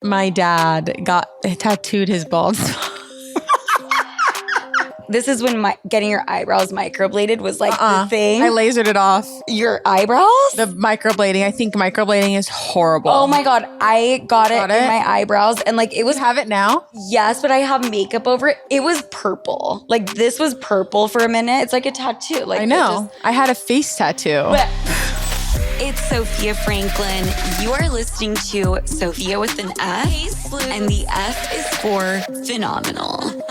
My dad tattooed his bald spot. This is when getting your eyebrows microbladed was like the thing. I lasered it off. Your eyebrows? The microblading. I think microblading is horrible. Oh my God. I got it in my eyebrows and like it was. You have it now? Yes, but I have makeup over it. It was purple. Like this was purple for a minute. It's like a tattoo. Like I know. I had a face tattoo. But it's Sofia Franklyn. You are listening to Sofia with an F, and the F is for phenomenal.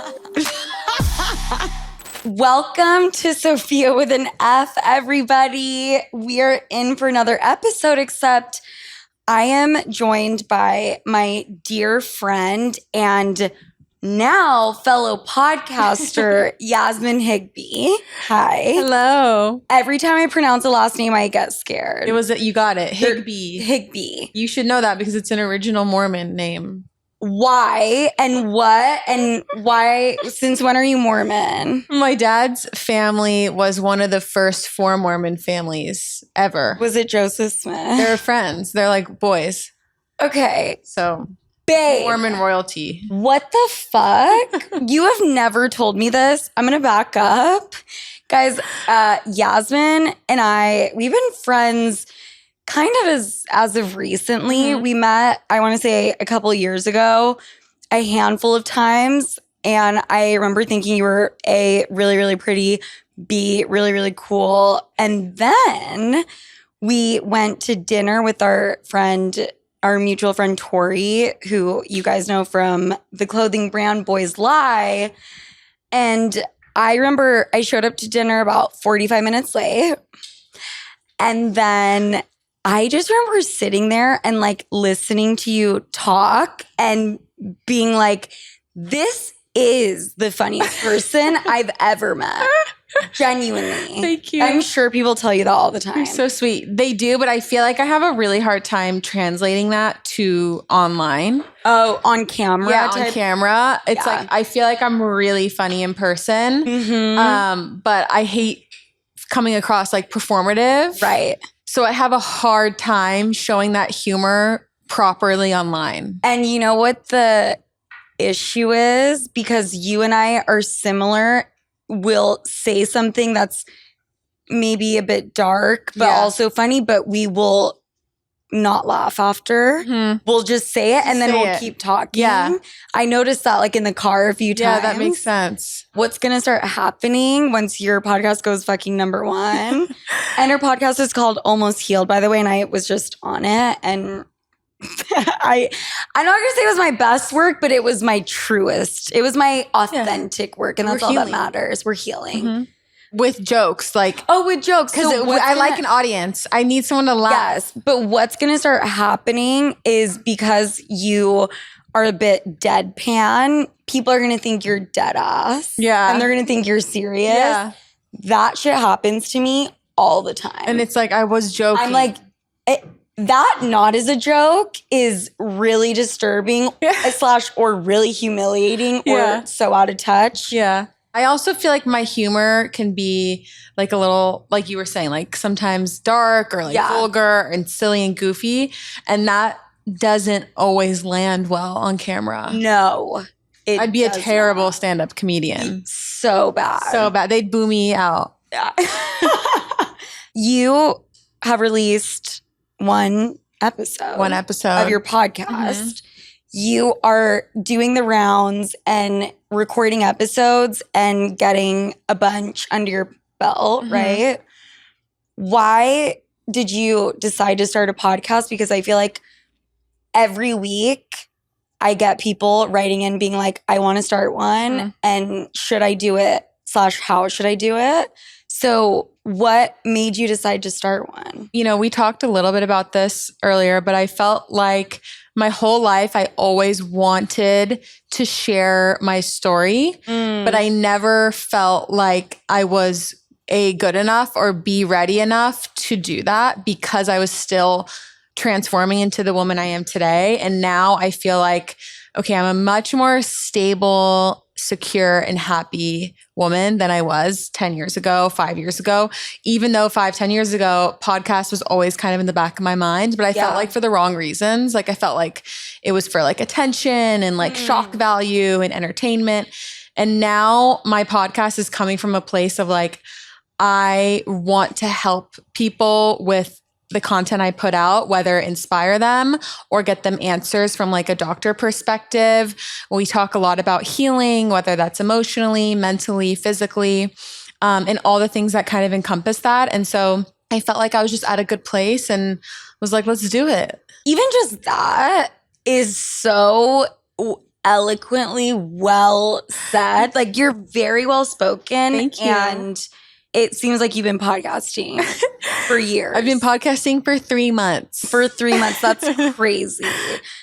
Welcome to Sofia with an F, everybody. We are in for another episode, except I am joined by my dear friend and now fellow podcaster, Yasmine Higbee. Hi. Hello. Every time I pronounce a last name, I get scared. You got it. Higbee. Higbee. You should know that because it's an original Mormon name. Why and what and why? Since when are you Mormon? My dad's family was one of the first 4 Mormon families ever. Was it Joseph Smith? They're friends. They're like boys. Okay. So, babe. Mormon royalty. What the fuck? You have never told me this. I'm going to back up. Guys, Yasmin and we've been friends kind of as of recently. Mm-hmm. We met, I want to say a couple of years ago, a handful of times. And I remember thinking you were A, really, really pretty, B, really, really cool. And then we went to dinner with our mutual friend, Tori, who you guys know from the clothing brand Boys Lie. And I remember I showed up to dinner about 45 minutes late. And then I just remember sitting there and like listening to you talk and being like, this is the funniest person I've ever met. Genuinely. Thank you. I'm sure people tell you that all the time. You're so sweet. They do, but I feel like I have a really hard time translating that to online. Oh, on camera? Yeah, on camera. It's like, I feel like I'm really funny in person. Mm-hmm. But I hate coming across like performative. Right. So I have a hard time showing that humor properly online. And you know what the issue is? Because you and I are similar, we'll say something that's maybe a bit dark, but also funny, but we will not laugh after. Mm-hmm. We'll just say it and then we'll keep talking. Yeah. I noticed that like in the car a few times. Yeah, that makes sense. What's going to start happening once your podcast goes fucking number 1? And her podcast is called Almost Healed, by the way, and I was just on it. And I'm not going to say it was my best work, but it was my truest. It was my authentic work, and that's all that matters. We're healing. Mm-hmm. With jokes, like... Oh, with jokes. Because I like an audience. I need someone to laugh. Yes, but what's going to start happening is because you are a bit deadpan, people are going to think you're dead ass. Yeah. And they're going to think you're serious. Yeah. That shit happens to me all the time. And it's like, I was joking. I'm like... that not as a joke is really disturbing / or really humiliating or so out of touch. Yeah. I also feel like my humor can be like a little, like you were saying, like sometimes dark or like vulgar and silly and goofy. And that doesn't always land well on camera. No. I'd be a terrible stand-up comedian. So bad. So bad. They'd boo me out. Yeah. You have released one episode of your podcast. Mm-hmm. You are doing the rounds and recording episodes and getting a bunch under your belt, right? Why did you decide to start a podcast? Because I feel like every week I get people writing in being like, I want to start one and should I do it / how should I do it? So what made you decide to start one? You know, we talked a little bit about this earlier, but I felt like my whole life I always wanted to share my story, but I never felt like I was A, good enough or B, ready enough to do that because I was still transforming into the woman I am today. And now I feel like, okay, I'm a much more stable secure and happy woman than I was 10 years ago, 5 years ago. Even though 5, 10 years ago, podcast was always kind of in the back of my mind, but I felt like for the wrong reasons. Like I felt like it was for like attention and like shock value and entertainment. And now my podcast is coming from a place of like, I want to help people with the content I put out, whether inspire them or get them answers from like a doctor perspective. We talk a lot about healing, whether that's emotionally, mentally, physically, and all the things that kind of encompass that. And so I felt like I was just at a good place and was like, let's do it. Even just that is so eloquently well said. Like you're very well spoken. Thank you. And it seems like you've been podcasting for years. I've been podcasting for 3 months. For 3 months. That's crazy.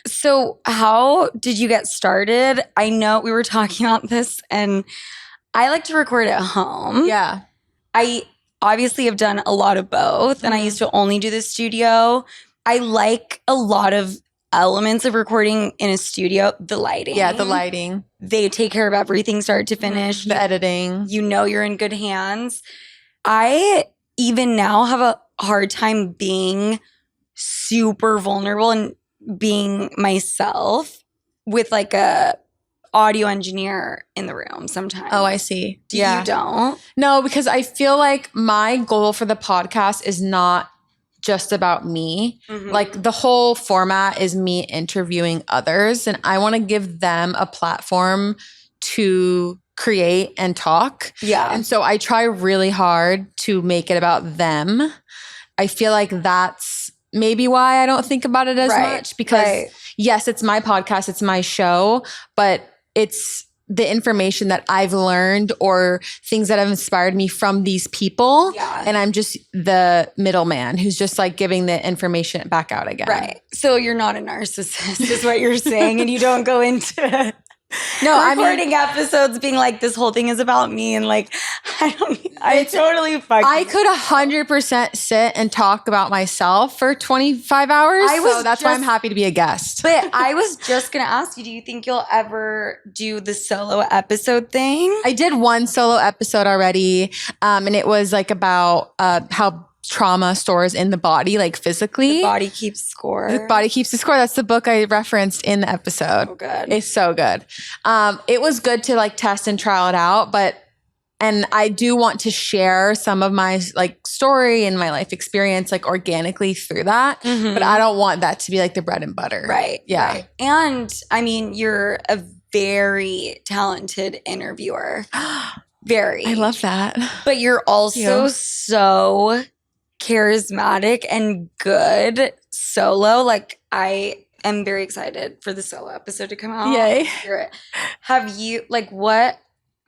So how did you get started? I know we were talking about this and I like to record at home. Yeah. I obviously have done a lot of both and I used to only do the studio. I like a lot of elements of recording in a studio. The lighting. Yeah, the lighting. They take care of everything start to finish. The editing. You know you're in good hands. I even now have a hard time being super vulnerable and being myself with like a audio engineer in the room sometimes. Oh, I see. You don't? No, because I feel like my goal for the podcast is not just about me. Like the whole format is me interviewing others and I want to give them a platform to create and talk. Yeah. And so I try really hard to make it about them. I feel like that's maybe why I don't think about it as much because yes, it's my podcast, it's my show, but it's the information that I've learned or things that have inspired me from these people. Yeah. And I'm just the middleman who's just like giving the information back out again. Right. So you're not a narcissist is what you're saying and you don't go into recording episodes being like, this whole thing is about me and like, I totally I could 100% sit and talk about myself for 25 hours. So that's why I'm happy to be a guest. But I was just going to ask you, do you think you'll ever do the solo episode thing? I did one solo episode already. And it was like about how trauma stores in the body, like physically. The body keeps score. The body keeps the score. That's the book I referenced in the episode. Oh, good. It's so good. It was good to like test and trial it out, and I do want to share some of my like story and my life experience like organically through that. But I don't want that to be like the bread and butter. Right. Yeah. Right. And I mean, you're a very talented interviewer. Very. I love that. But you're also so charismatic and good solo. Like I am very excited for the solo episode to come out. Yay. Have you what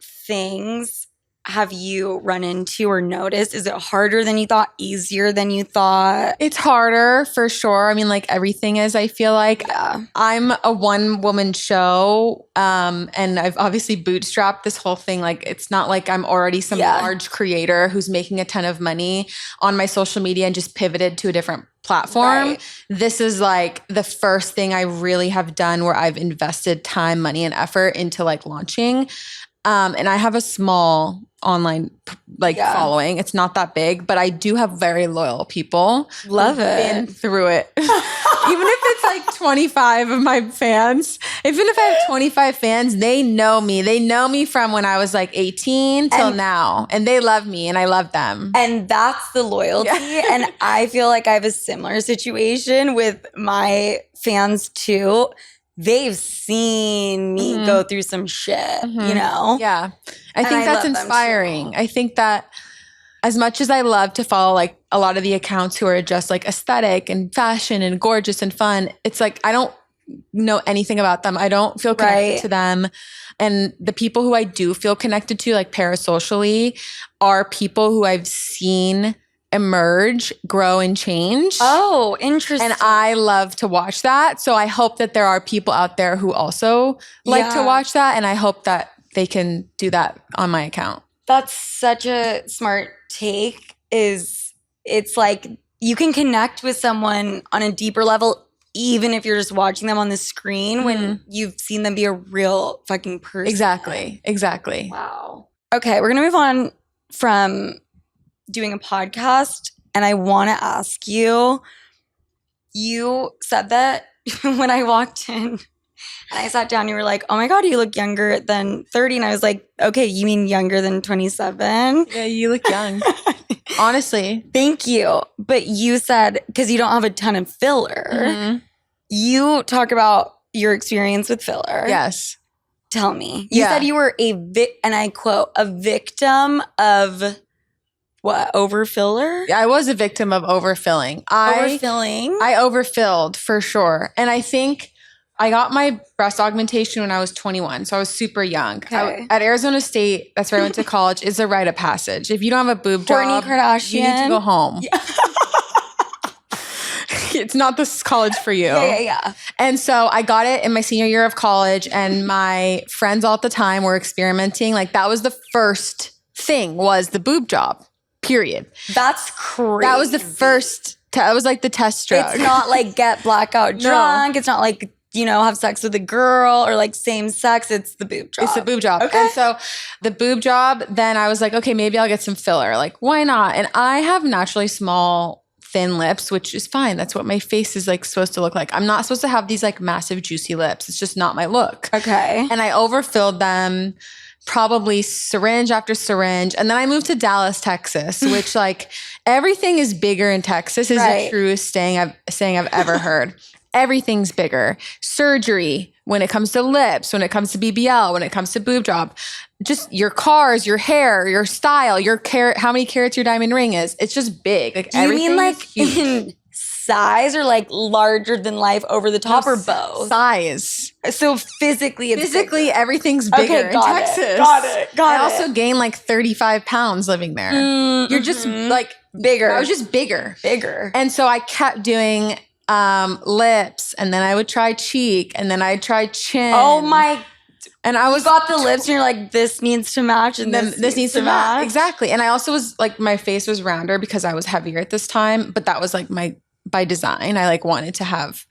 things have you run into or noticed? Is it harder than you thought? Easier than you thought? It's harder for sure. I mean, like everything is, I feel like. Yeah. I'm a one-woman show, and I've obviously bootstrapped this whole thing. Like, it's not like I'm already some large creator who's making a ton of money on my social media and just pivoted to a different platform. Right. This is like the first thing I really have done where I've invested time, money, and effort into like launching. And I have a small online following. It's not that big, but I do have very loyal people. Love it. Been through it. Even if it's like 25 of my fans, even if I have 25 fans, they know me. They know me from when I was like 18 till now. And they love me and I love them. And that's the loyalty. Yeah. And I feel like I have a similar situation with my fans too. They've seen me go through some shit, you know? Yeah. I think that's inspiring. I think that as much as I love to follow like a lot of the accounts who are just like aesthetic and fashion and gorgeous and fun, it's like I don't know anything about them. I don't feel connected to them. And the people who I do feel connected to, like parasocially, are people who I've seen emerge, grow, and change. Oh, interesting. And I love to watch that. So I hope that there are people out there who also like to watch that. And I hope that they can do that on my account. That's such a smart take. It's like you can connect with someone on a deeper level even if you're just watching them on the screen when you've seen them be a real fucking person. Exactly. Wow. Okay, we're going to move on from doing a podcast. And I want to ask you, you said that when I walked in and I sat down, you were like, oh my God, you look younger than 30. And I was like, okay, you mean younger than 27? Yeah, you look young. Honestly. Thank you. But you said, because you don't have a ton of filler, you talk about your experience with filler. Yes. Tell me. You said you were and I quote, a victim of what? Overfiller? Yeah, I was a victim of overfilling. Overfilling? I overfilled for sure. And I think I got my breast augmentation when I was 21. So I was super young. Okay. At Arizona State, that's where I went to college, is a rite of passage. If you don't have a boob job, Kardashian. you need to go home. Yeah. It's not this college for you. Yeah. And so I got it in my senior year of college, and my friends all at the time were experimenting. Like, that was the first thing, was the boob job, period. That's crazy. That was the first, that was like the test drug. It's not like get blackout drunk. It's not like, have sex with a girl or like same sex. It's the boob job. It's the boob job. Okay. And so the boob job, then I was like, okay, maybe I'll get some filler. Like, why not? And I have naturally small, thin lips, which is fine. That's what my face is like supposed to look like. I'm not supposed to have these like massive juicy lips. It's just not my look. Okay. And I overfilled them, probably syringe after syringe. And then I moved to Dallas, Texas, which like everything is bigger in Texas is the truest saying I've ever heard. Everything's bigger. Surgery, when it comes to lips, when it comes to BBL, when it comes to boob job, just your cars, your hair, your style, your carat, how many carats your diamond ring is. It's just big. Like, do you mean like in size or like larger than life, over the top, or both? Size. So physically, everything's bigger in Texas. Got it. I also gained like 35 pounds living there. You're just like bigger. I was just bigger. And so I kept doing lips, and then I would try cheek, and then I'd try chin. Oh my. And I was got the lips and you're like, this needs to match, and then this needs to match. Exactly. And I also was like, my face was rounder because I was heavier at this time, but that was like by design. I like wanted to have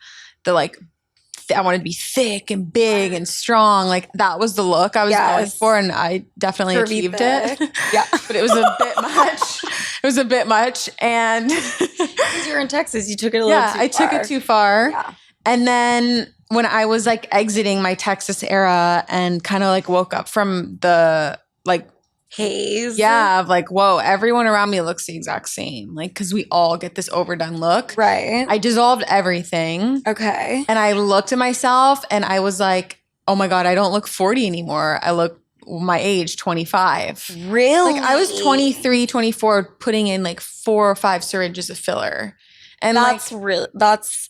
the like, I wanted to be thick and big and strong. Like, that was the look I was going for, and I definitely achieved it. Yeah. But it was a bit much. It was a bit much. And because you're in Texas, you took it a little too far. I took it too far. Yeah. And then when I was like exiting my Texas era and kind of like woke up from the like haze. Yeah, of like, whoa, everyone around me looks the exact same. Like, because we all get this overdone look. Right. I dissolved everything. Okay. And I looked at myself and I was like, oh my God, I don't look 40 anymore. I look my age, 25. Really? Like, I was 23, 24, putting in like 4 or 5 syringes of filler. And that's like, really,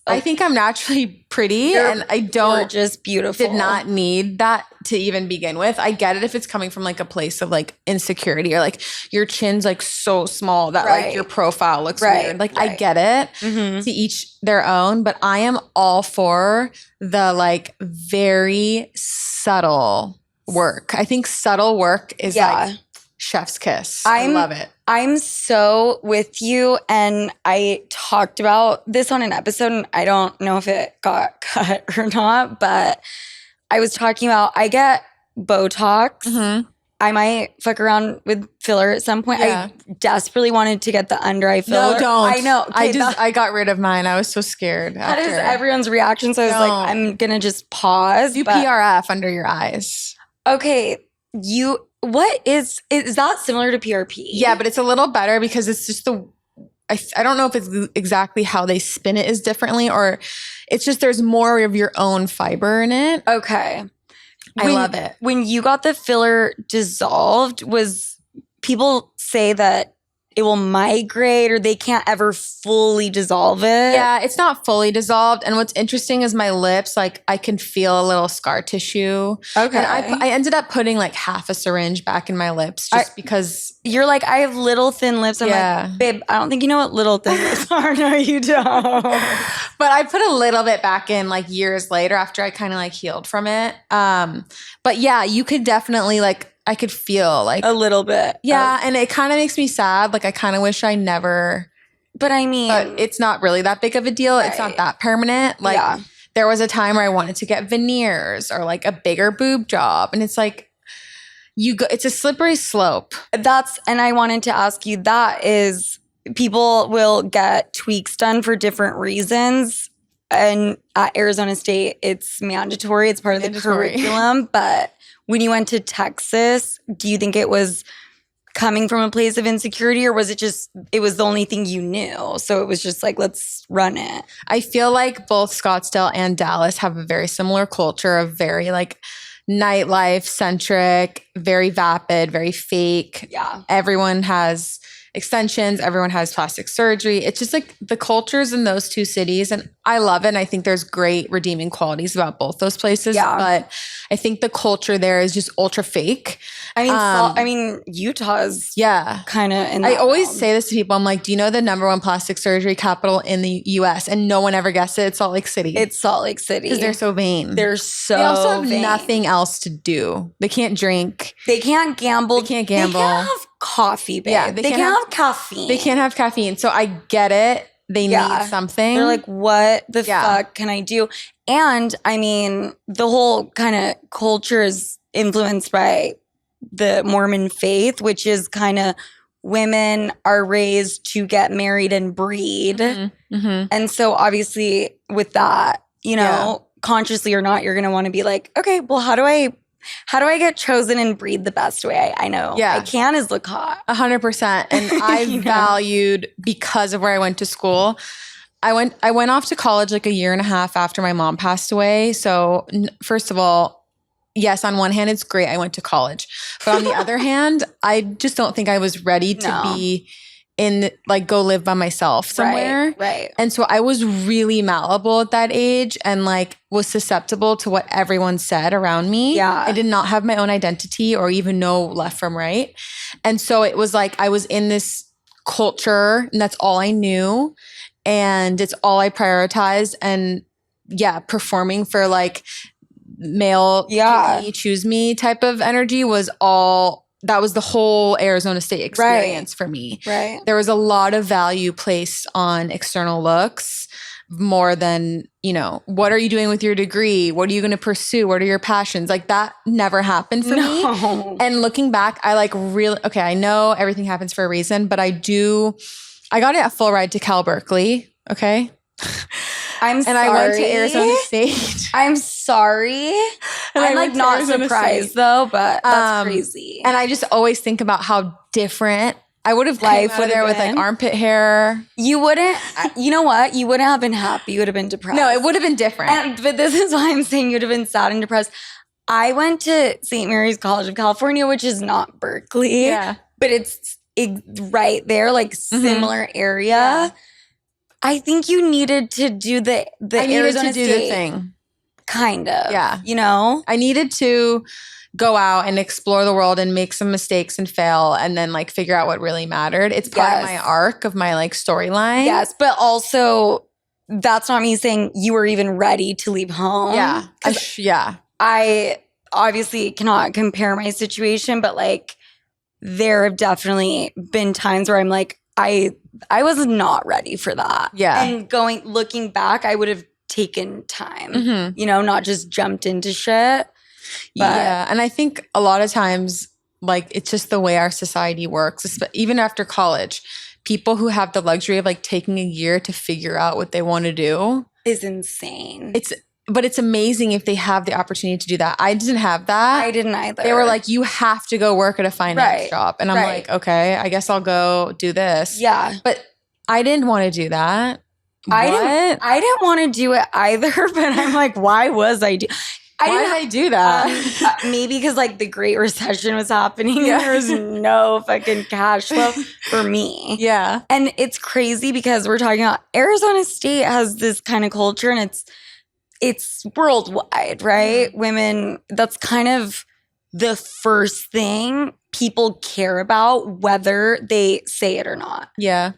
I think I'm naturally pretty, and I don't, gorgeous, beautiful. Did not need that to even begin with. I get it if it's coming from like a place of like insecurity, or like your chin's like so small that like your profile looks weird. Like, I get it. To each their own, but I am all for the like very subtle work. I think subtle work is like chef's kiss. I love it. I'm so with you, and I talked about this on an episode, and I don't know if it got cut or not, but I was talking about, I get Botox. I might fuck around with filler at some point. I desperately wanted to get the under-eye filler. No, don't. I know. Okay, I got rid of mine. I was so scared. That is everyone's reaction, so I was like, I'm going to just pause. Do PRF under your eyes. Okay, what is that similar to PRP? Yeah, but it's a little better because it's just I don't know if it's exactly how they spin it is differently, or it's just there's more of your own fiber in it. Okay. I love it. When you got the filler dissolved, people say that it will migrate, or they can't ever fully dissolve it? Yeah, it's not fully dissolved. And what's interesting is my lips, like I can feel a little scar tissue. Okay. And I ended up putting like half a syringe back in my lips just because. You're like, I have little thin lips. I'm like, babe, I don't think you know what little thin lips are. No, you don't. But I put a little bit back in like years later after I kind of like healed from it. But yeah, you could definitely like, I could feel like a little bit. Yeah. And it kind of makes me sad. Like, I kind of wish I never But I mean, but it's not really that big of a deal. It's not that permanent. Like there was a time where I wanted to get veneers or like a bigger boob job. And it's like, it's a slippery slope. And I wanted to ask you, that is, people will get tweaks done for different reasons. And at Arizona State, it's mandatory. It's part of the curriculum. But when you went to Texas, do you think it was coming from a place of insecurity, or was it just, it was the only thing you knew? So it was just like, let's run it. I feel like both Scottsdale and Dallas have a very similar culture of very like nightlife centric, very vapid, very fake. Yeah. Everyone has extensions. Everyone has plastic surgery. It's just like the cultures in those two cities. And I love it. And I think there's great redeeming qualities about both those places. Yeah. But I think the culture there is just ultra fake. I mean, Utah is kind of in that I always realm. say this to people. I'm like, do you know the number one plastic surgery capital in the US? And no one ever guessed it. It's Salt Lake City. It's Salt Lake City. Because they're so vain. They also have vain. Nothing else to do. They can't drink. They can't gamble. They can't gamble. They can't have coffee, babe. Yeah, they can't have caffeine. They can't have caffeine. So I get it. They need something. They're like, what the fuck can I do? And I mean, the whole kind of culture is influenced by the Mormon faith, which is kind of women are raised to get married and breed. Mm-hmm. And so obviously with that, you know, consciously or not, you're going to want to be like, okay, well, how do I get chosen and breed the best way I know I can is look hot? 100%. And I valued, because of where I went to school, I went off to college like a year and a half after my mom passed away. So first of all, yes, on one hand, it's great I went to college. But on the other hand, I just don't think I was ready to be in, like, go live by myself somewhere. Right. And so I was really malleable at that age and like was susceptible to what everyone said around me. Yeah. I did not have my own identity or even know left from right. And so it was like I was in this culture and that's all I knew. And it's all I prioritized. And performing for like male pick me, choose me type of energy was all, that was the whole Arizona State experience for me. Right. There was a lot of value placed on external looks more than, you know, what are you doing with your degree? What are you going to pursue? What are your passions? Like that never happened for me. And looking back, I like really, okay, I know everything happens for a reason, but I got a full ride to Berkeley. Okay. I'm sorry. And I went to Arizona State. I'm sorry. I'm like not surprised though, but that's crazy. And I just always think about how different I would have came out of there with like armpit hair. You wouldn't, you know what? You wouldn't have been happy. You would have been depressed. No, it would have been different. But this is why I'm saying you would have been sad and depressed. I went to St. Mary's College of California, which is not Berkeley. Yeah. But it's right there, like similar area. Yeah. I think you needed to do the Arizona State thing. Kind of. Yeah. You know? I needed to go out and explore the world and make some mistakes and fail and then like figure out what really mattered. It's part of my arc of my like storyline. Yes. But also that's not me saying you were even ready to leave home. Yeah. I obviously cannot compare my situation, but like there have definitely been times where I'm like, I was not ready for that. Yeah. And looking back, I would have taken time, you know, not just jumped into shit. But and I think a lot of times, like, it's just the way our society works. Even after college, people who have the luxury of like taking a year to figure out what they want to do is insane. But it's amazing if they have the opportunity to do that. I didn't have that. I didn't either. They were like, you have to go work at a finance job. And I'm like, okay, I guess I'll go do this. Yeah. But I didn't want to do that. I didn't want to do it either. But I'm like, why was I do? Why did I do that? Maybe because like the Great Recession was happening and there was no fucking cash flow for me. Yeah. And it's crazy because we're talking about Arizona State has this kind of culture and it's worldwide, right? Women, that's kind of the first thing people care about, whether they say it or not. Yeah.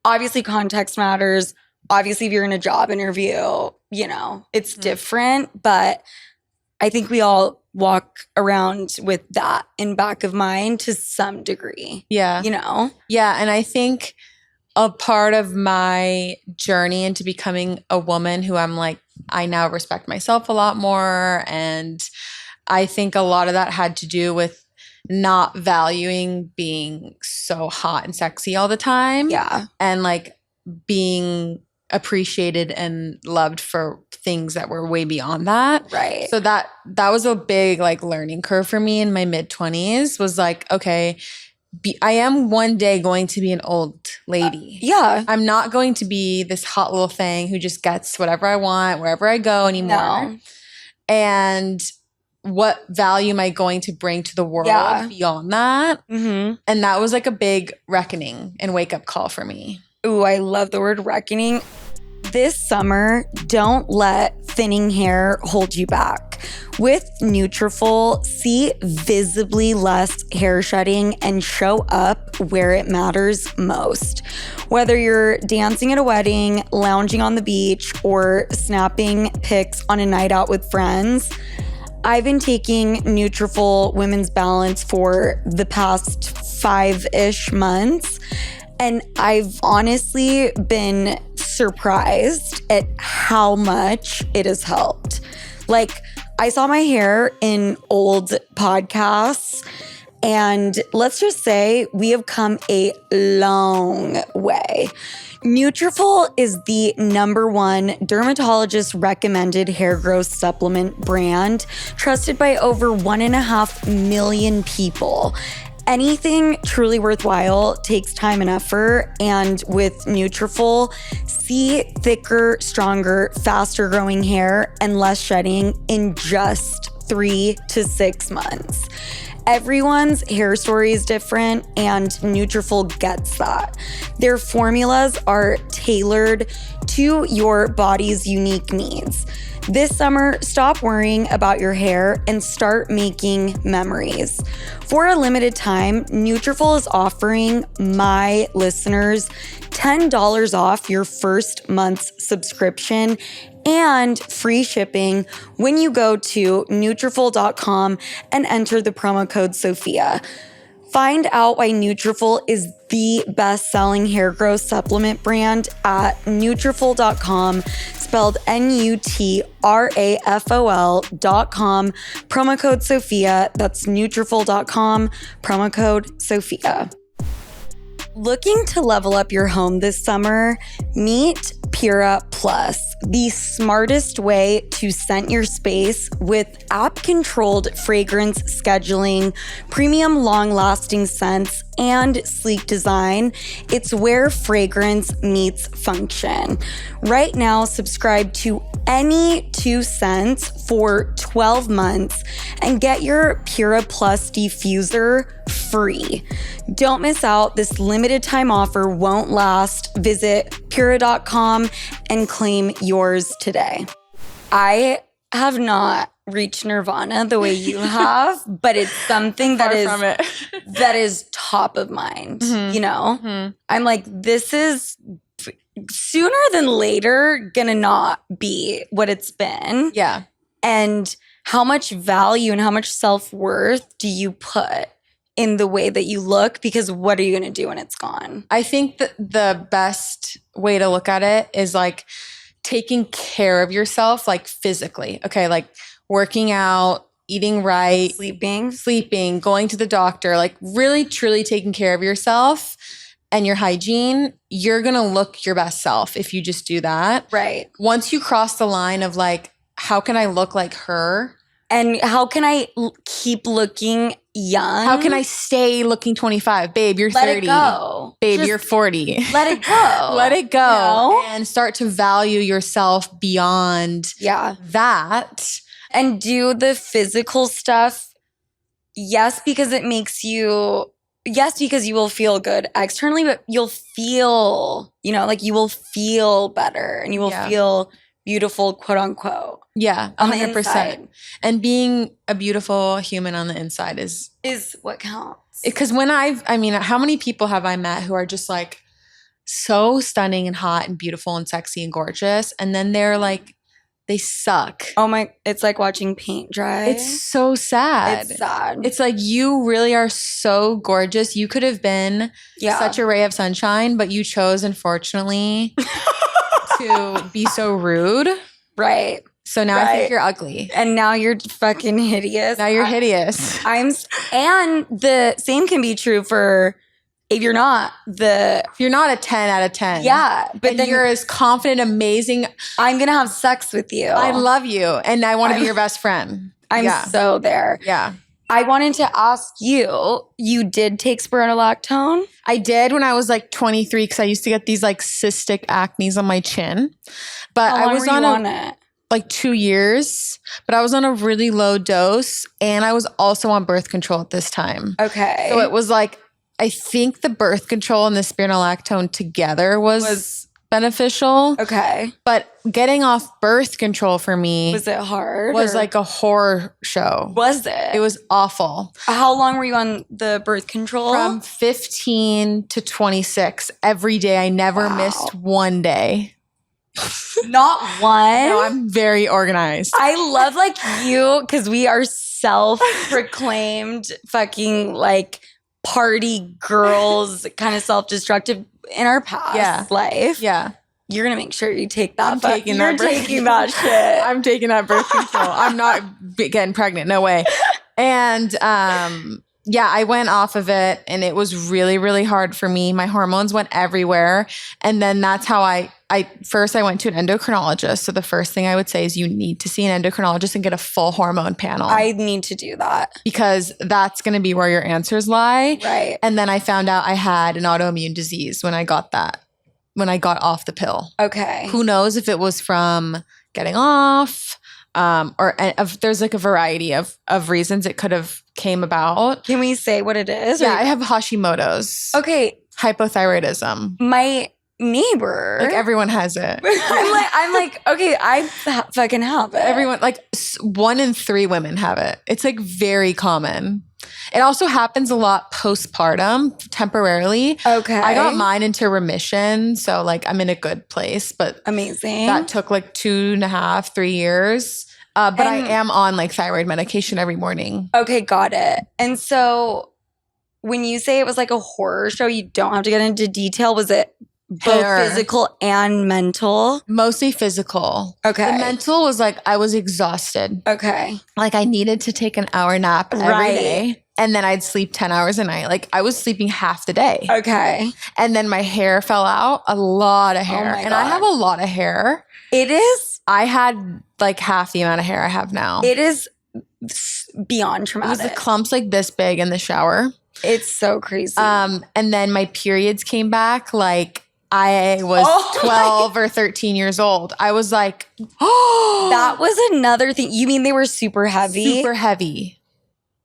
Obviously, context matters. Obviously, if you're in a job interview, you know, it's different. But I think we all walk around with that in back of mind to some degree. Yeah. You know? Yeah. And I think a part of my journey into becoming a woman who I'm like, I now respect myself a lot more. And I think a lot of that had to do with not valuing being so hot and sexy all the time. Yeah. And like being appreciated and loved for things that were way beyond that. Right. So that was a big like learning curve for me in my mid-20s, was like, okay, I am one day going to be an old lady. Yeah. I'm not going to be this hot little thing who just gets whatever I want wherever I go anymore. No. And what value am I going to bring to the world beyond that? Mm-hmm. And that was like a big reckoning and wake up call for me. Ooh, I love the word reckoning. This summer, don't let thinning hair hold you back. With Nutrafol, see visibly less hair shedding and show up where it matters most. Whether you're dancing at a wedding, lounging on the beach, or snapping pics on a night out with friends, I've been taking Nutrafol Women's Balance for the past 5-ish months, and I've honestly been surprised at how much it has helped. Like, I saw my hair in old podcasts, and let's just say we have come a long way. Nutrafol is the #1 dermatologist recommended hair growth supplement brand, trusted by over 1.5 million people. Anything truly worthwhile takes time and effort, and with Nutrafol, see thicker, stronger, faster growing hair and less shedding in just 3 to 6 months. Everyone's hair story is different, and Nutrafol gets that. Their formulas are tailored to your body's unique needs. This summer, stop worrying about your hair and start making memories. For a limited time, Nutrafol is offering my listeners $10 off your first month's subscription and free shipping when you go to Nutrafol.com and enter the promo code Sofia. Find out why Nutrafol is the best-selling hair growth supplement brand at Nutrafol.com, spelled Nutrafol.com, promo code Sofia. That's Nutrafol.com, promo code Sofia. Looking to level up your home this summer? Meet Pura Plus, the smartest way to scent your space with app-controlled fragrance scheduling, premium long-lasting scents, and sleek design. It's where fragrance meets function. Right now, subscribe to any 2 scents for 12 months and get your Pura Plus diffuser free. Don't miss out. This limited time offer won't last. Visit Pura.com and claim yours today. I have not reached nirvana the way you have, but it's something that is top of mind, you know? Mm-hmm. I'm like, this is sooner than later gonna not be what it's been. Yeah. And how much value and how much self-worth do you put in the way that you look? Because what are you going to do when it's gone? I think that the best way to look at it is like taking care of yourself, like physically. Okay, like working out, eating right, sleeping, going to the doctor, like really truly taking care of yourself and your hygiene. You're going to look your best self if you just do that. Right. Once you cross the line of like, how can I look like her? And how can I keep looking young? How can I stay looking 25? Babe, you're 30. Let it go. Babe, you're 40. Let it go. Let it go. You know? And start to value yourself beyond that. And do the physical stuff, yes, because it makes you, yes, because you will feel good externally, but you'll feel, you know, like you will feel better and you will feel beautiful, quote unquote. Yeah, 100%. On the inside. And being a beautiful human on the inside is what counts. Because when how many people have I met who are just like so stunning and hot and beautiful and sexy and gorgeous, and then they're like They suck. Oh my, it's like watching paint dry. It's so sad. It's sad. It's like you really are so gorgeous. You could have been such a ray of sunshine, but you chose, unfortunately, to be so rude. Right. So now I think you're ugly. And now you're fucking hideous. Now you're hideous. And the same can be true for if you're not you're not a 10 out of 10. Yeah. But and then you're as confident, amazing. I'm going to have sex with you. I love you. And I want to be your best friend. I'm so there. Yeah. I wanted to ask you did take spironolactone? I did when I was like 23 because I used to get these like cystic acnes on my chin. But How long I was were you on it? Like 2 years, but I was on a really low dose and I was also on birth control at this time. Okay. So it was like, I think the birth control and the spironolactone together was beneficial. Okay. But getting off birth control for me was it hard? Was like a horror show. Was it? It was awful. How long were you on the birth control? From 15 to 26 every day. I never missed one day. Not one? No, I'm very organized. I love like you because we are self-proclaimed fucking like party girls, kind of self-destructive in our past life. Yeah. You're going to make sure you take that. I'm taking that shit. I'm taking that birth control. I'm not getting pregnant. No way. And I went off of it and it was really, really hard for me. My hormones went everywhere. And then that's how I went to an endocrinologist. So the first thing I would say is you need to see an endocrinologist and get a full hormone panel. I need to do that. Because that's going to be where your answers lie. Right. And then I found out I had an autoimmune disease when I got off the pill. Okay. Who knows if it was from getting off there's like a variety of reasons it could have came about. Can we say what it is? Yeah, I have Hashimoto's. Okay. Hypothyroidism. My neighbor. Like everyone has it. I'm like, okay, I fucking have it. Everyone, like 1 in 3 women have it. It's like very common. It also happens a lot postpartum, temporarily. Okay. I got mine into remission. So like I'm in a good place, but amazing. That took like 2.5, 3 years. But I am on like thyroid medication every morning. Okay, got it. And so when you say it was like a horror show, you don't have to get into detail. Was it both physical and mental? Mostly physical. Okay. The mental was like I was exhausted. Okay. Like I needed to take an hour nap every day. And then I'd sleep 10 hours a night. Like I was sleeping half the day. Okay. And then my hair fell out. A lot of hair. Oh my God. I have a lot of hair. It is. I had like half the amount of hair I have now. It is beyond traumatic. It was the clumps like this big in the shower. It's so crazy. And then my periods came back like I was 12 or 13 years old. I was like, oh. That was another thing. You mean they were super heavy? Super heavy.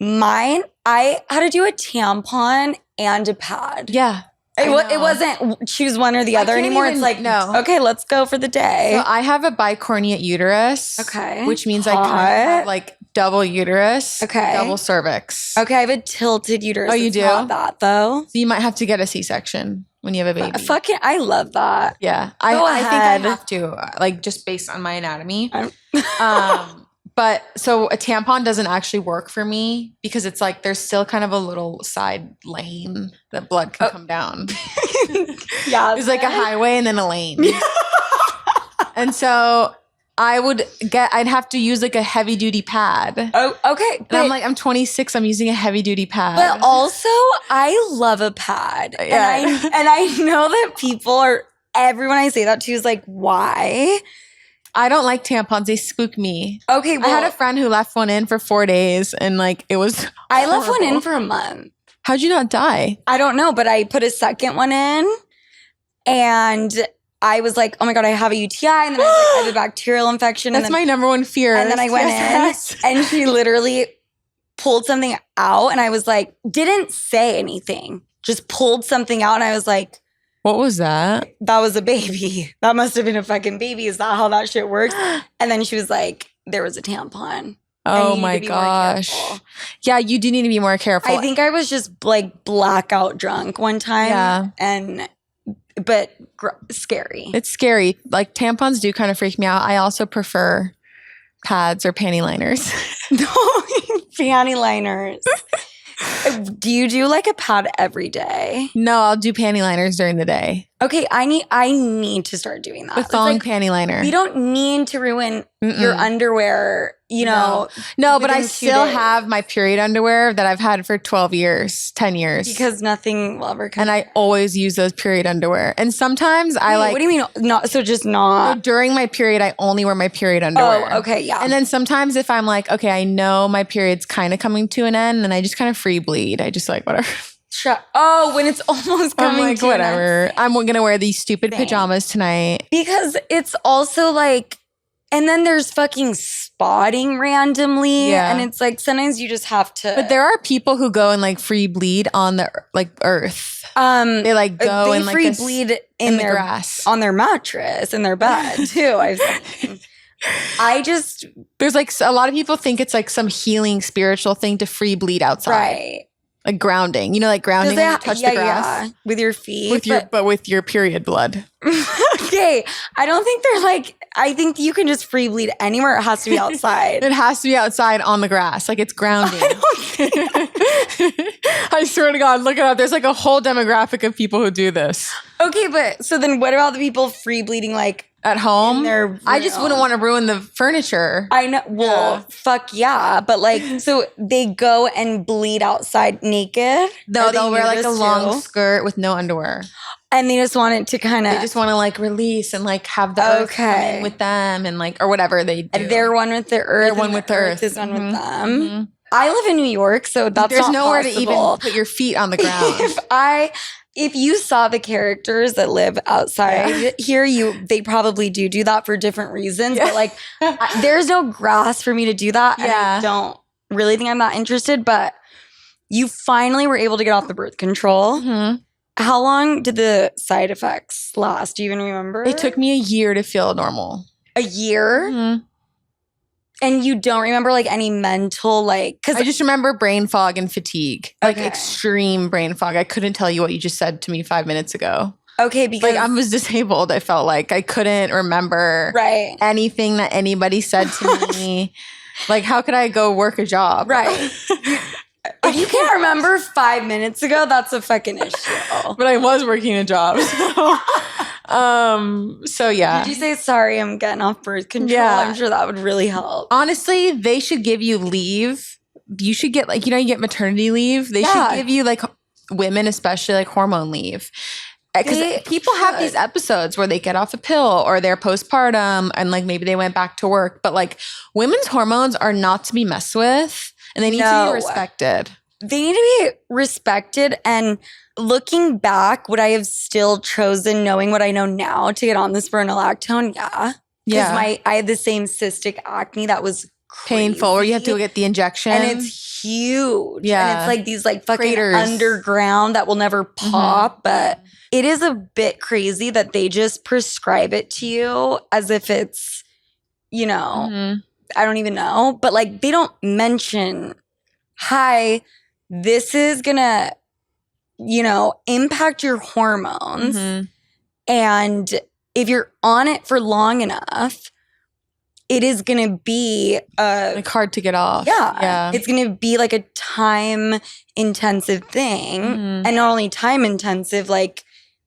Mine, I had to do a tampon and a pad. Yeah. It wasn't choose one or the other anymore. It's like, no. Okay, let's go for the day. So I have a bicornuate uterus. Okay. Which means I kind of have like double uterus. Okay. Double cervix. Okay, I have a tilted uterus. Oh, you do? Not that though. So you might have to get a C-section when you have a baby. Fucking, I love that. Yeah. I think I have to, like just based on my anatomy. But so a tampon doesn't actually work for me because it's like there's still kind of a little side lane that blood can come down. Yeah. There's like a highway and then a lane. And so I'd have to use like a heavy duty pad. Oh, okay. And I'm 26, I'm using a heavy duty pad. But also I love a pad. Yeah. And I know that everyone I say that to is like, why? I don't like tampons. They spook me. Okay, well, I had a friend who left one in for 4 days and like it was I left one in for a month. How'd you not die? I don't know, but I put a second one in and I was like, oh my God, I have a UTI. And then I was like, I have a bacterial infection. That's my number one fear. And then I went in and she literally pulled something out and I was like, didn't say anything, just pulled something out. And I was like, what was that? That was a baby. That must have been a fucking baby. Is that how that shit works? And then she was like, there was a tampon. Oh my gosh. Yeah, you do need to be more careful. I think I was just like blackout drunk one time. Yeah. And scary. It's scary. Like tampons do kind of freak me out. I also prefer pads or panty liners. Panty liners. Do you do like a pad every day? No, I'll do panty liners during the day. Okay, I need to start doing that. A thong panty liner. We don't need to ruin your underwear, No, but I still have my period underwear that I've had for 12 years, 10 years. Because nothing will ever come. And I always use those period underwear. And sometimes What do you mean? Not so just not. So during my period, I only wear my period underwear. Oh, okay, yeah. And then sometimes if I'm like, okay, I know my period's kind of coming to an end, and I just kind of free bleed. I just like whatever. When it's almost coming I'm like, to whatever. I'm going to wear these stupid pajamas tonight. Because it's also like, and then there's fucking spotting randomly. Yeah. And it's like, sometimes you just have to. But there are people who go and like free bleed on the like earth. They like go and like free bleed in the their grass on their mattress in their bed too. I've seen. There's like a lot of people think it's like some healing spiritual thing to free bleed outside. Right. Like grounding, like grounding when you touch the grass. Yeah, with your feet. With your period blood. Okay. I don't think they're like, I think you can just free bleed anywhere. It has to be outside. It has to be outside on the grass. Like it's grounding. I swear to God, look it up. There's like a whole demographic of people who do this. Okay, but so then what about the people free bleeding like at home? I just wouldn't want to ruin the furniture. I know. Well, fuck yeah. But like, so they go and bleed outside naked? No, they'll wear like a long skirt with no underwear. And they just want it to kind of... They just want to like release and like have the earth come in with them and like, or whatever they do. They're one with the earth. They're one with the earth. Is one with them. Mm-hmm. I live in New York, so there's nowhere to even put your feet on the ground. If you saw the characters that live outside here, they probably do that for different reasons. Yeah. But like, there's no grass for me to do that. And I don't really think I'm that interested. But you finally were able to get off the birth control. Mm-hmm. How long did the side effects last? Do you even remember? It took me a year to feel normal. A year? Mm-hmm. And you don't remember like any mental because I just remember brain fog and fatigue, like extreme brain fog. I couldn't tell you what you just said to me 5 minutes ago. Okay, because like I was disabled. I felt like I couldn't remember anything that anybody said to me. Like, how could I go work a job? Right. If you can't remember 5 minutes ago, that's a fucking issue. But I was working a job. So yeah. Did you say, sorry, I'm getting off birth control? Yeah. I'm sure that would really help. Honestly, they should give you leave. You should get like, you get maternity leave. They should give you like women, especially like hormone leave. Because people have these episodes where they get off a pill or they're postpartum and like maybe they went back to work. But like women's hormones are not to be messed with. And they need to be respected. They need to be respected. And looking back, would I have still chosen, knowing what I know now, to get on the spironolactone? Yeah. Because I had the same cystic acne that was crazy. Painful, or you have to go get the injection. And it's huge. Yeah. And it's like these like fucking underground that will never pop. Mm-hmm. But it is a bit crazy that they just prescribe it to you as if it's, mm-hmm. I don't even know, but like they don't mention, hi, this is gonna, impact your hormones. Mm-hmm. And if you're on it for long enough, it is gonna be like hard to get off. Yeah. It's gonna be like a time intensive thing. Mm-hmm. And not only time intensive, like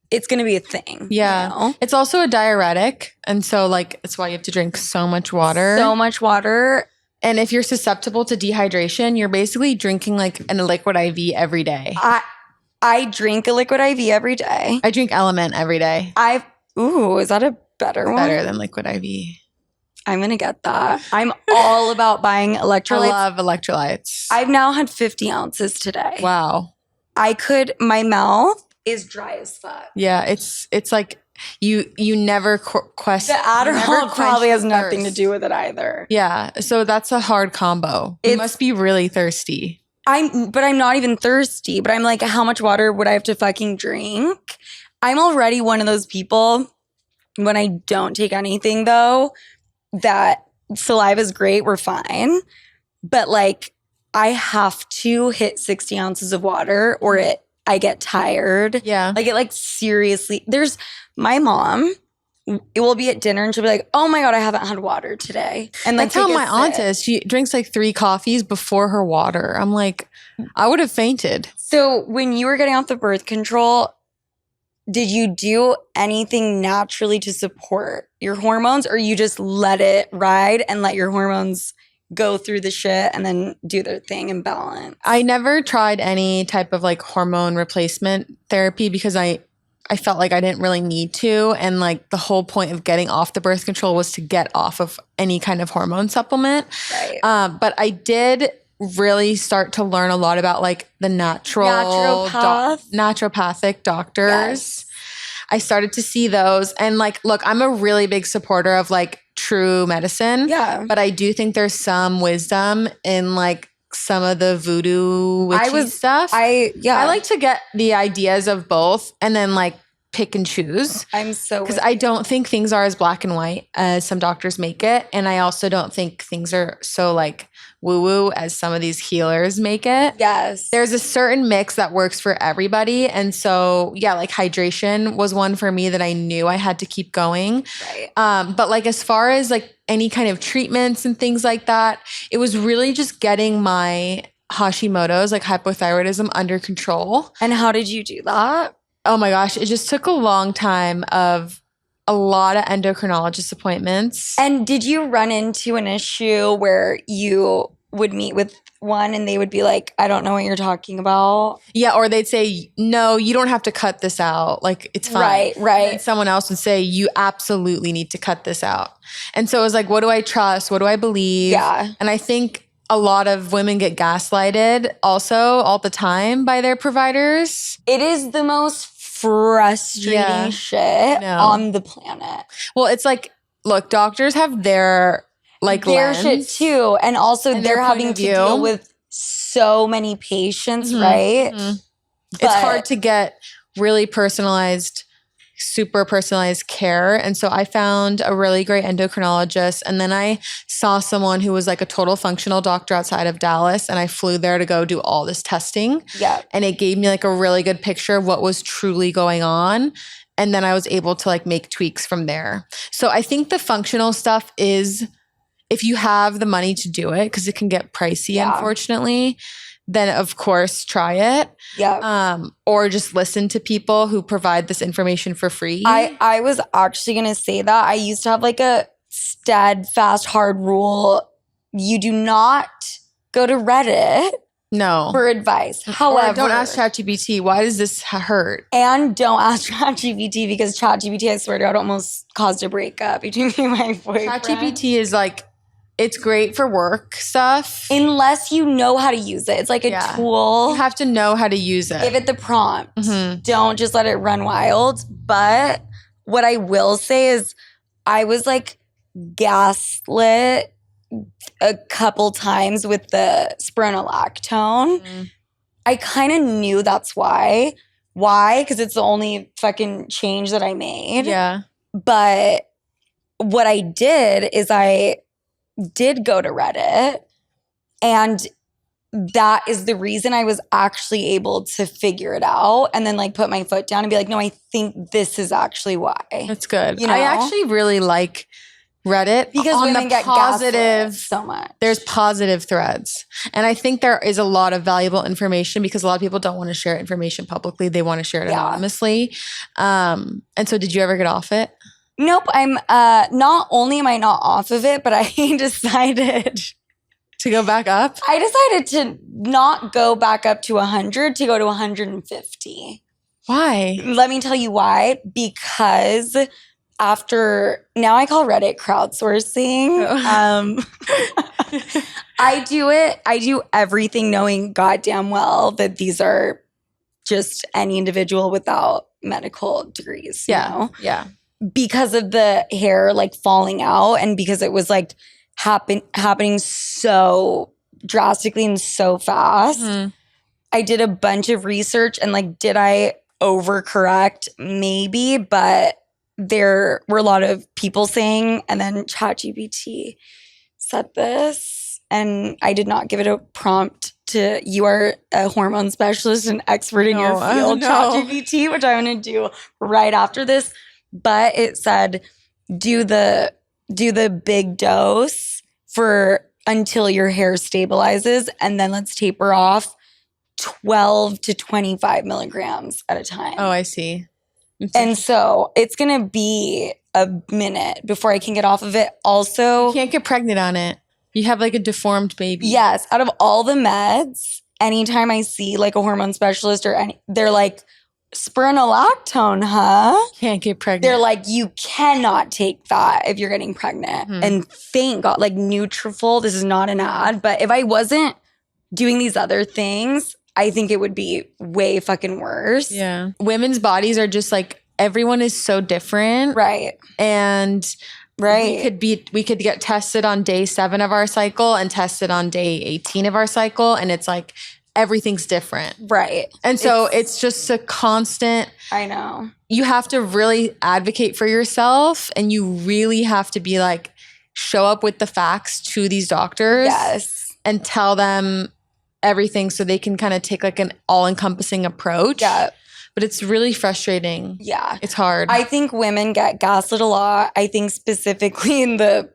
it's going to be a thing. Yeah. It's also a diuretic. And so like, it's why you have to drink so much water. So much water. And if you're susceptible to dehydration, you're basically drinking like a liquid IV every day. I drink a liquid IV every day. I drink Element every day. Is that a better one? Better than liquid IV. I'm going to get that. I'm all about buying electrolytes. I love electrolytes. I've now had 50 ounces today. Wow. My mouth is dry as fuck. Yeah, it's like you never question. The Adderall probably has nothing to do with it either. Yeah, so that's a hard combo. You must be really thirsty. I'm not even thirsty, but I'm like, how much water would I have to fucking drink? I'm already one of those people, when I don't take anything though, that saliva is great, we're fine. But like, I have to hit 60 ounces of water or it I get tired. Yeah. Like it like seriously, there's my mom, it will be at dinner and she'll be like, oh my God, I haven't had water today. And like That's how take a my aunt sip. is. She drinks like 3 coffees before her water. I'm like, I would have fainted. So when you were getting off the birth control, did you do anything naturally to support your hormones, or you just let it ride and let your hormones go through the shit and then do their thing and balance? I never tried any type of like hormone replacement therapy because I felt like I didn't really need to. And like the whole point of getting off the birth control was to get off of any kind of hormone supplement. Right. But I did really start to learn a lot about like the naturopathic doctors. Yes. I started to see those. And like, look, I'm a really big supporter of like true medicine. Yeah. But I do think there's some wisdom in like some of the voodoo witchy stuff. I like to get the ideas of both and then like pick and choose. I'm so because I don't think things are as black and white as some doctors make it, and I also don't think things are so like woo woo as some of these healers make it. Yes, there's a certain mix that works for everybody, and so yeah, like hydration was one for me that I knew I had to keep going. Right. But like as far as like any kind of treatments and things like that, it was really just getting my Hashimoto's, like hypothyroidism, under control. And how did you do that? Oh my gosh, it just took a long time of a lot of endocrinologist appointments. And did you run into an issue where you would meet with one and they would be like, I don't know what you're talking about? Yeah, or they'd say, no, you don't have to cut this out. Like, it's fine. Right. And someone else would say, you absolutely need to cut this out. And so it was like, what do I trust? What do I believe? Yeah. And I think a lot of women get gaslighted also all the time by their providers. It is the most frustrating shit on the planet. Well, it's like, look, doctors have their lens. Shit too. And also they're having to deal with so many patients, right? Mm-hmm. It's hard to get really personalized, super personalized care. And so I found a really great endocrinologist. And then I saw someone who was like a total functional doctor outside of Dallas. And I flew there to go do all this testing. Yeah. And it gave me like a really good picture of what was truly going on. And then I was able to like make tweaks from there. So I think the functional stuff is, if you have the money to do it, because it can get pricey, unfortunately, then of course try it. Yeah. Or just listen to people who provide this information for free. I was actually going to say that. I used to have like a steadfast hard rule. You do not go to Reddit for advice. However, don't ask ChatGPT. Why does this hurt? And don't ask ChatGPT, because ChatGPT, I swear to God, almost caused a breakup between me and my boyfriend. ChatGPT is like, it's great for work stuff. Unless you know how to use it. It's like a tool. You have to know how to use it. Give it the prompt. Mm-hmm. Don't just let it run wild. But what I will say is I was like gaslit a couple times with the spironolactone. Mm-hmm. I kind of knew that's why. Why? Because it's the only fucking change that I made. Yeah. But what I did is I did go to Reddit, and that is the reason I was actually able to figure it out and then like put my foot down and be like, no, I think this is actually why. That's good. You know? I actually really like Reddit because on women the get positive so much. There's positive threads. And I think there is a lot of valuable information because a lot of people don't want to share information publicly. They want to share it anonymously. And so did you ever get off it? Nope. I'm not only am I not off of it, but I decided to go back up. I decided to not go back up to 100, to go to 150. Why? Let me tell you why. Because after, now I call Reddit crowdsourcing. I do everything knowing goddamn well that these are just any individual without medical degrees. You know? Yeah. Because of the hair like falling out, and because it was like happening so drastically and so fast, I did a bunch of research, and like, did I overcorrect? Maybe, but there were a lot of people saying, and then ChatGPT said this. and I did not give it a prompt to you are a hormone specialist and expert in your field, ChatGPT, which I'm going to do right after this. But it said, do the big dose for until your hair stabilizes, and then let's taper off 12 to 25 milligrams at a time. Oh, I see. And so it's going to be a minute before I can get off of it. Also, you can't get pregnant on it. You have like a deformed baby. Yes. Out of all the meds, anytime I see like a hormone specialist they're like, Spironolactone, huh? Can't get pregnant. They're like, you cannot take that if you're getting pregnant. Mm-hmm. And thank God, like Nutrafol, this is not an ad, but if I wasn't doing these other things, I think it would be way fucking worse. Yeah. Women's bodies are just like, everyone is so different. Right. And we could get tested on day 7 of our cycle and tested on day 18 of our cycle. And it's like, everything's different. Right. And so it's just a constant. I know. You have to really advocate for yourself, and you really have to be like, show up with the facts to these doctors. Yes. And tell them everything so they can kind of take like an all-encompassing approach. Yeah. But it's really frustrating. Yeah. It's hard. I think women get gaslit a lot. I think specifically in the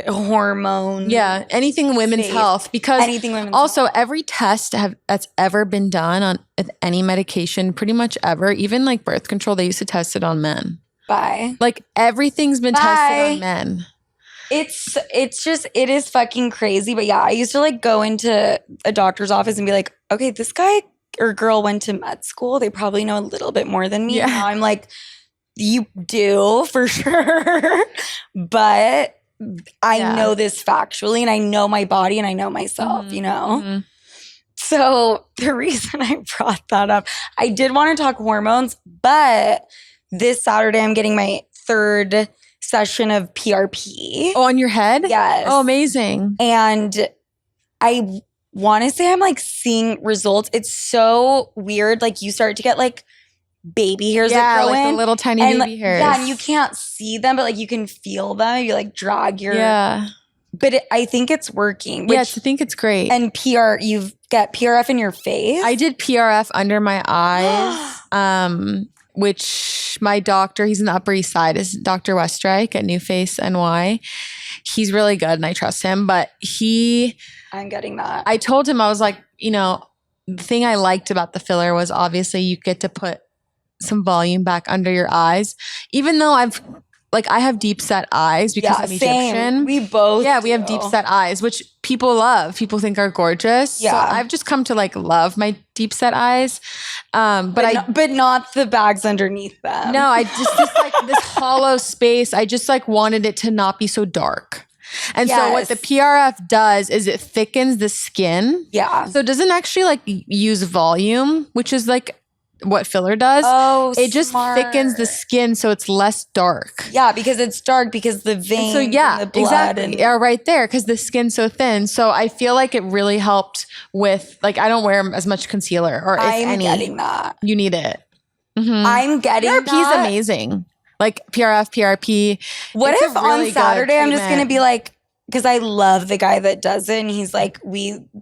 hormone. Yeah. Anything women's health. Because also every test that's ever been done on any medication, pretty much ever, even like birth control, they used to test it on men. Bye. Like everything's been tested on men. It is fucking crazy. But yeah, I used to like go into a doctor's office and be like, okay, this guy or girl went to med school. They probably know a little bit more than me. Yeah. Now I'm like, you do for sure. But I know this factually, and I know my body, and I know myself, you know? Mm-hmm. So the reason I brought that up, I did want to talk hormones, but this Saturday I'm getting my 3rd session of PRP. Oh, on your head? Yes. Oh, amazing. And I want to say I'm like seeing results. It's so weird. Like you start to get like baby hairs that grow like in. The little tiny baby hairs. Yeah, and you can't see them, but like you can feel them. You like drag your... Yeah. But I think it's working. I think it's great. And you get PRF in your face? I did PRF under my eyes, which my doctor, he's in the Upper East Side, is Dr. Westreich at New Face NY. He's really good and I trust him, but I'm getting that. I told him, I was like, the thing I liked about the filler was obviously you get to put some volume back under your eyes, even though I have deep set eyes because I'm Egyptian. We both we have deep set eyes, which people love. People think are gorgeous. Yeah. So I've just come to like love my deep set eyes. But not the bags underneath them. No, I just like this hollow space. I just like wanted it to not be so dark. And so what the PRF does is it thickens the skin. Yeah. So it doesn't actually like use volume, which is like what filler does. Oh, it just thickens the skin so it's less dark. Yeah, because it's dark because the veins and the blood exactly are right there because the skin's so thin. So I feel like it really helped with like I don't wear as much concealer or if any. I'm getting that. You need it. Mm-hmm. I'm getting PRP is amazing. Like PRF, PRP. What if on Saturday I'm just gonna be like, because I love the guy that does it, and he's like,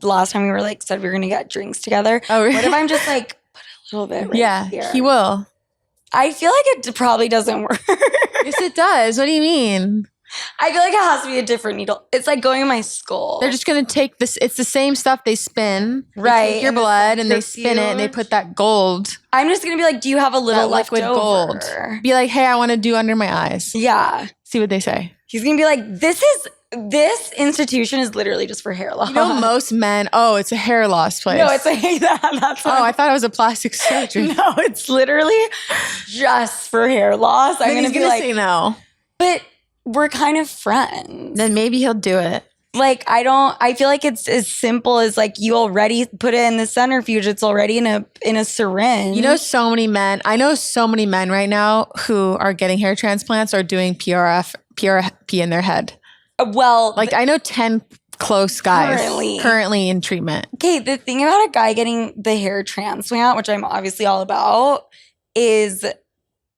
last time we were like said we were gonna get drinks together. Oh, really? What if I'm just like a little bit here. He will. I feel like it probably doesn't work. Yes, it does. What do you mean? I feel like it has to be a different needle. It's like going in my skull. They're just going to take this. It's the same stuff they spin. Right. They take your blood and they spin it and they put that gold. I'm just going to be like, do you have a little liquid gold? Be like, hey, I want to do under my eyes. Yeah. See what they say. He's going to be like, this institution is literally just for hair loss. Most men, it's a hair loss place. No, it's that's I thought it was a plastic surgery. No, it's literally just for hair loss. I'm going to be like, say no. But we're kind of friends. Then maybe he'll do it. Like, I feel like it's as simple as like you already put it in the centrifuge. It's already in a syringe. So many men. I know so many men right now who are getting hair transplants or doing PRP in their head. Well, like I know 10 close guys currently in treatment. Okay, the thing about a guy getting the hair transplant, which I'm obviously all about, is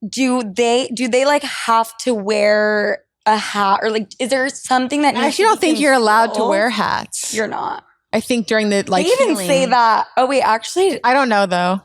do they like have to wear a hat or like, is there something that I actually don't think you're allowed to wear hats. You're not. I think during the like they even healing, say that. Oh wait, actually, I don't know though.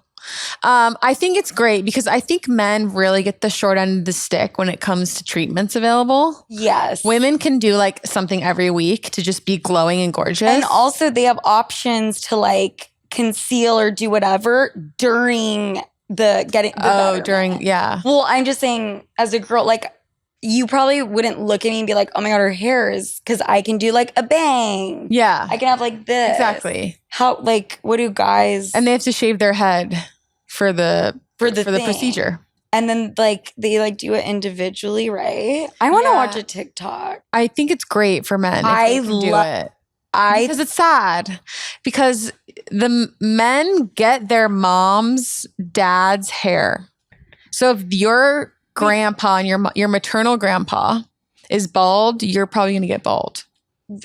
I think it's great because I think men really get the short end of the stick when it comes to treatments available. Yes. Women can do like something every week to just be glowing and gorgeous. And also they have options to like conceal or do whatever during the getting the betterment. Yeah. Well, I'm just saying as a girl, like you probably wouldn't look at me and be like, oh my God, her hair is, because I can do like a bang. Yeah. I can have like this. Exactly. How, like, what do guys? And they have to shave their head for the procedure. And then like they like do it individually, right? I want to watch a TikTok. I think it's great for men. I love it. Because it's sad. Because the men get their mom's dad's hair. So if your grandpa and your maternal grandpa is bald, you're probably going to get bald.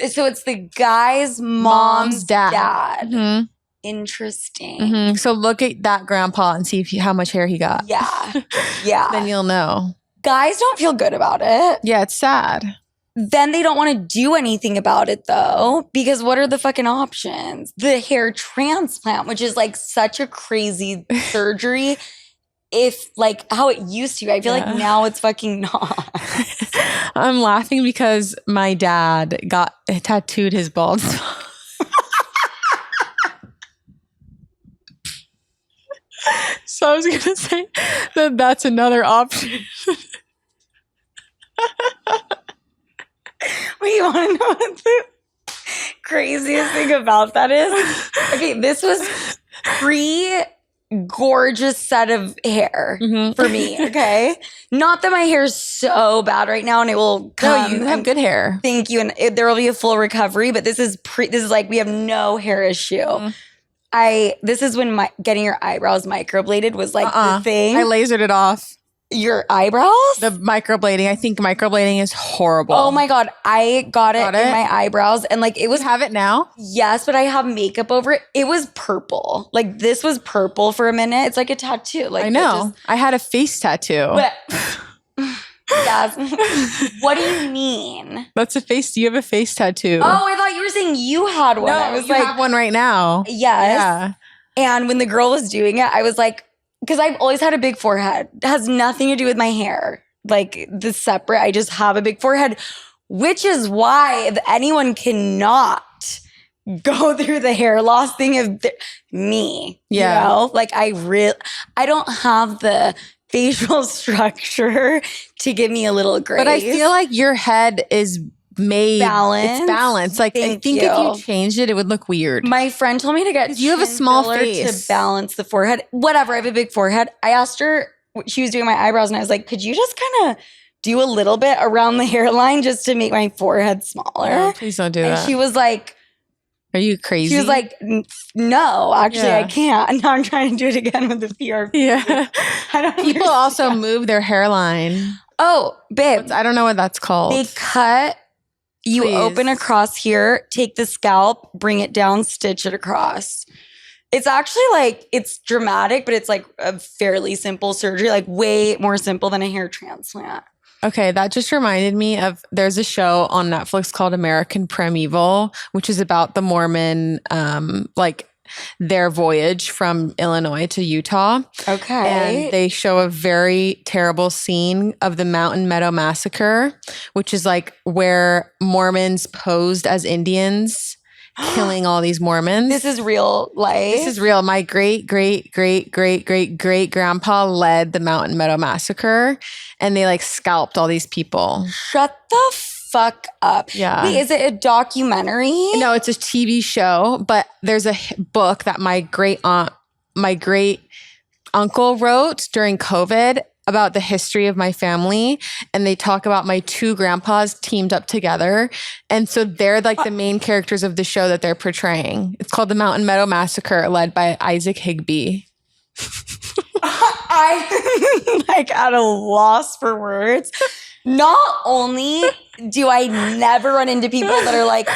So it's the guy's mom's dad. Mm-hmm. Interesting. Mm-hmm. So look at that grandpa and see how much hair he got. Yeah. Yeah. Then you'll know. Guys don't feel good about it. Yeah, it's sad. Then they don't want to do anything about it though, because what are the fucking options? The hair transplant, which is like such a crazy surgery. If like how it used to, I feel like now it's fucking not. I'm laughing because my dad got tattooed his bald spot. So I was going to say that that's another option. Wait, you want to know what the craziest thing about that is? Okay, this was gorgeous set of hair for me, okay? Not that my hair is so bad right now and it will come. No, you have good hair. Thank you. And there will be a full recovery, but this is like we have no hair issue. This is when getting your eyebrows microbladed was like the thing. I lasered it off. Your eyebrows? The microblading. I think microblading is horrible. Oh my God. I got it in my eyebrows and like it was. You have it now? Yes, but I have makeup over it. It was purple. Like this was purple for a minute. It's like a tattoo. Like I know. I had a face tattoo. But yes. What do you mean? That's a face. You have a face tattoo. Oh, I thought you were saying you had one. No, I was you like, have one right now. Yes. Yeah. And when the girl was doing it, I was like, because I've always had a big forehead. It has nothing to do with my hair. Like the separate, I just have a big forehead, which is why if anyone cannot go through the hair loss thing of me. Yeah. You know? Like I don't have the facial structure to give me a little grace. But I feel like your head is made balanced. It's balanced. Like I think if you changed it, it would look weird. My friend told me to get you have a small face to balance the forehead. Whatever, I have a big forehead. I asked her, she was doing my eyebrows, and I was like, "Could you just kind of do a little bit around the hairline just to make my forehead smaller?" Oh, please don't do that. And she was like, "Are you crazy?" She was like, "No, actually, I can't." And now I'm trying to do it again with the PRP. Yeah. People also move their hairline. Oh, babe, I don't know what that's called. They cut. You open across here, take the scalp, bring it down, stitch it across. It's actually like, it's dramatic, but it's like a fairly simple surgery, like way more simple than a hair transplant. Okay, that just reminded me of, there's a show on Netflix called American Primeval, which is about the Mormon, like their voyage from Illinois to Utah. Okay. And they show a very terrible scene of the Mountain Meadow Massacre, which is like where Mormons posed as Indians, killing all these Mormons. This is real life. This is real. My great grandpa led the Mountain Meadow Massacre, and they like scalped all these people. Shut the fuck up. Yeah. Wait, is it a documentary? No, it's a TV show, but there's a book that my great uncle wrote during COVID about the history of my family. And they talk about my two grandpas teamed up together. And so they're like the main characters of the show that they're portraying. It's called The Mountain Meadow Massacre, led by Isaac Higbee. I'm like at a loss for words. Not only do I never run into people that are like,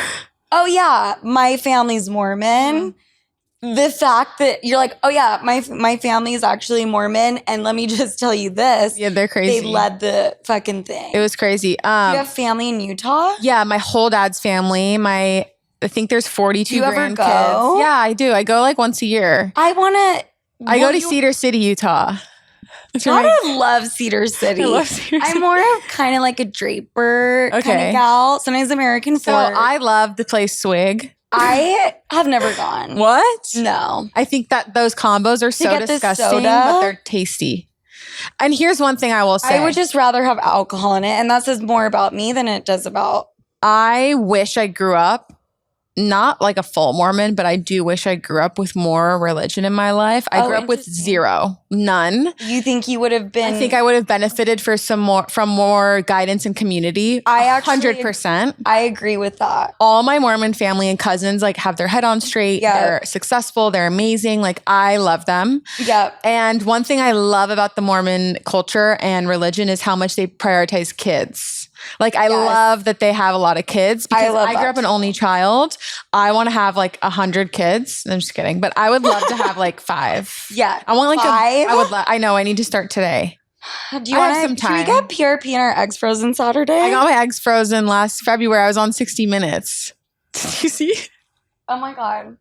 oh yeah, my family's Mormon. the fact that you're like, oh yeah, my family is actually Mormon, and let me just tell you this. Yeah, they're crazy. They led the fucking thing. It was crazy. Do you have family in Utah? Yeah, my whole dad's family. I think there's 42 Do you ever grandkids. go? Yeah, I do. I go like once a year. I go to Cedar City, Utah. I love Cedar City. I love Cedar City. I'm more of kind of like a Draper kind of gal. Sometimes American So Fort. I love the place Swig. I have never gone. What? No. I think that those combos are so get the disgusting, soda? but they're tasty. And here's one thing I will say. I would just rather have alcohol in it, and that says more about me than it does about. I wish I grew up not like a full Mormon, but I do wish I grew up with more religion in my life. I grew up with zero, none. You think you would have been? I think I would have benefited from more guidance and community. I actually 100%. I agree with that. All my Mormon family and cousins like have their head on straight. Yeah. They're successful. They're amazing. Like I love them. Yeah. And one thing I love about the Mormon culture and religion is how much they prioritize kids. Like I love that they have a lot of kids because I grew up an only child. I want to have like 100 kids. I'm just kidding, but I would love to have like 5. Yeah, I want like 5? I know I need to start today. Do you want some time? Can we get PRP and our eggs frozen Saturday? I got my eggs frozen last February. I was on 60 Minutes. Did you see? Oh my God.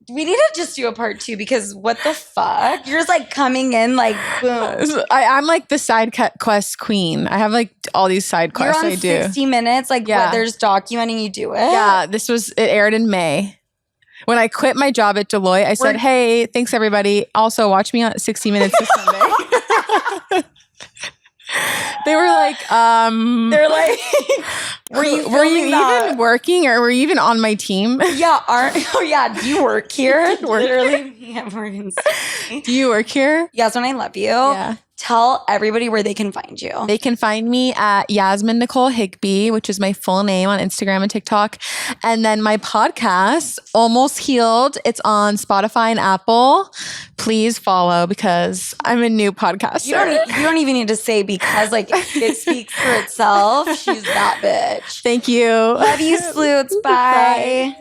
We need to just do a part 2 because what the fuck? You're just like coming in like boom. I'm like the side quest queen. I have like all these side quests I do. 60 Minutes, like what there's documenting you do it. Yeah, it aired in May. When I quit my job at Deloitte, I said, hey, thanks everybody. Also watch me on 60 Minutes this Sunday. They were like, they're like, were you even working or were you even on my team? Yeah, do you work here? Literally, yeah, Morgan. Do you work here? Yasmin, I love you. Yeah. Tell everybody where they can find you. They can find me at Yasmine Higbee, which is my full name on Instagram and TikTok. And then my podcast, Almost Healed, it's on Spotify and Apple. Please follow because I'm a new podcaster. You don't even need to say because like it speaks for itself. She's that bitch. Thank you. Love you, sloots. Bye.